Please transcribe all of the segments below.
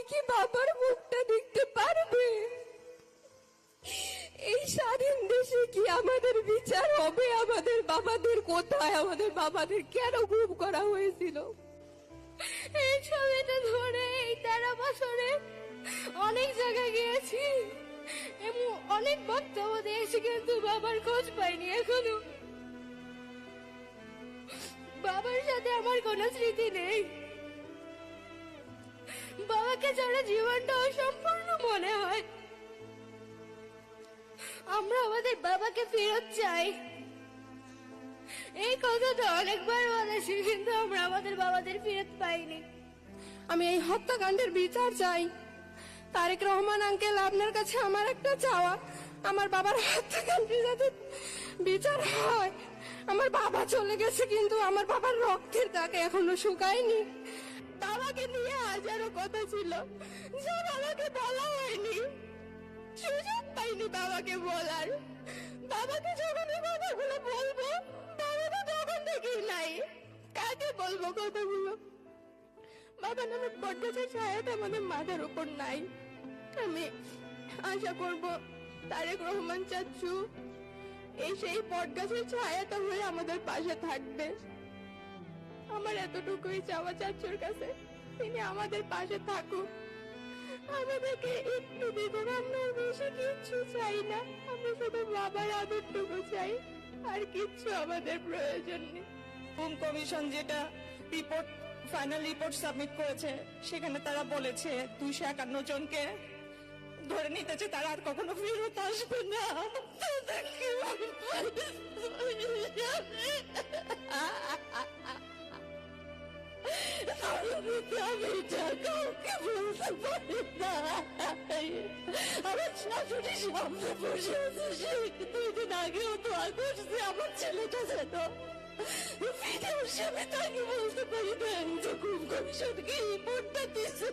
কি বাবার মুখটা দেখতে পারবে? এই স্বাধীন দেশে কি আমাদের বিচার হবে? আমাদের বাবাদের কোথায়? আমাদের বাবাদের কেন গুম করা হয়েছিল? এই ছবিটা ধরে এই 13 বছরে অনেক জায়গায় গিয়েছি এবং অনেক বক্তব্য দিয়েছি, কিন্তু বাবার খোঁজ পাইনি এখনো। বাবার সাথে আমার কোনো স্মৃতি নেই। বাবাকে ছাড়া জীবনটা অসম্পূর্ণ মনে হয়। আমরা আমাদের বাবাকে ফেরত চাই। এই কথাটা অনেকবার বলেছি, কিন্তু আমরা আমাদের বাবাদের ফেরত পাইনি। আমি এই হত্যাকাণ্ডের বিচার চাই। তারেক রহমান আঙ্কেল, আপনার কাছে আমার একটা চাওয়া, আমার বাবার হত্যাকাণ্ডের যাতে বিচার হয়। আমার বাবা চলে গেছে, কিন্তু আমার বাবার রক্তের দাগ এখনো শুকায়নি। বাবাকে নিয়ে হাজারো কথা ছিল যা বাবাকে বলা হয়নি, সুযোগ পাইনি বাবাকে বলার। বাবাকে যখন এই কথাগুলো বলবো, বাবা তো তখন থেকেই নাই। কাকে বলবো কথাগুলো? বাবা নামের বটগাছের ছায়াটা আমাদের মাথার উপর নাই। আমি আশা করব তারেক রহমান চাচ্চু এই সেই বটগাছের ছায়াটা হয়ে আমাদের পাশে থাকবে। আমার এতটুকুই চাওয়া চাচ্চুর কাছে, তিনি আমাদের পাশে থাকুক, আমাদেরকে একটু দিবেন। আমরা বেশি কিচ্ছু চাই না, আমরা শুধু বাবার আদরটুকু চাই, আর কিচ্ছু আমাদের প্রয়োজন নেই। গুম কমিশন যেটা রিপোর্ট, ফাইনাল রিপোর্ট সাবমিট করেছে, সেখানে তারা বলেছে 251 জনকে ধরে নিতেছে, তারা আর কখনো ফেরত আসবে না। আমি এটা কাউকে বলতে পারি না। আমার শাশুড়ি সামনে বসে আছে, সে 2 দিন আগেও দোয়া করছে আমার ছেলেটা যেন ফিরে আসে। আমি তাকে বলতে পারি না যে গুম কমিশনকে রিপোর্টটা দিছে।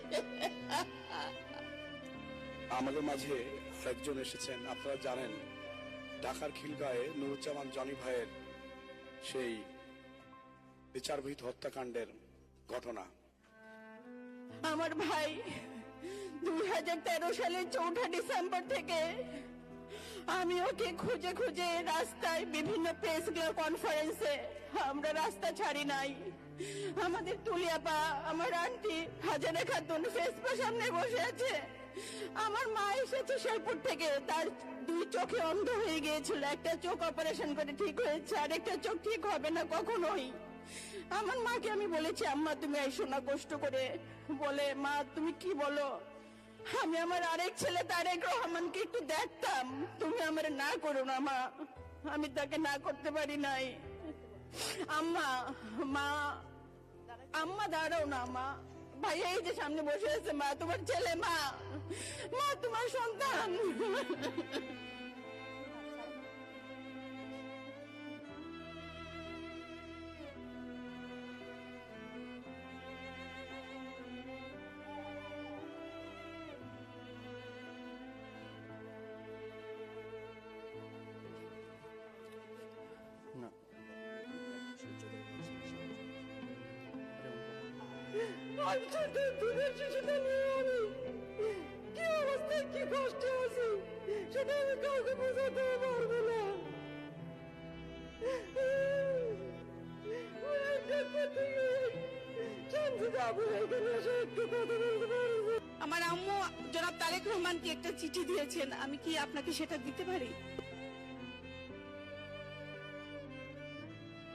আমাদের মাঝে একজন এসেছেন, আপনারা জানেন, ঢাকার খিলগাঁয়ে নুরুজ্জামান জনি ভাইয়ের সেই বিচারবিহীন হত্যাকাণ্ডের ঘটনা। আমার ভাই 2013 সালের 4 ডিসেম্বর থেকে আমি ওকে খুঁজে খুঁজে রাস্তায়, বিভিন্ন প্রেস কনফারেন্সে, আমরা রাস্তা ছাড়ি নাই। আমাদের তুলিয়াপা, আমার আন্টি হাজারা খাতুন ফেসপা সামনে বসে আছে। আমার মা এসেছে শেরপুর থেকে, তার 2 চোখে অন্ধ হয়ে গিয়েছিল। একটা চোখ অপারেশন করে ঠিক হয়েছে, আর একটা চোখ ঠিক হবে না কখনোই। আমার মাকে আমি বলেছি, আম্মা তুমি আইসো না কষ্ট করে। বলে, মা তুমি কি বলো? আমি আমার আরেক ছেলে তারেক রহমানকে একটু দেখতাম, তুমি আমার না করো না মা। আমি তাকে না করতে পারি নাই। আম্মা, মা, আম্মা দাঁড়াও না মা। ভাই এই যে সামনে বসে আছে, মা তোমার ছেলে, মা, মা তোমার সন্তান। আমি ছোট দুধের শিশুটা নিয়ে আমি কি অবস্থায়, কি কষ্টে আছি, সেটা আমি কাউকে বোঝাতে পারবো না। আমার আম্মু জনাব তারেক রহমানকে একটা চিঠি দিয়েছেন, আমি কি আপনাকে সেটা দিতে পারি?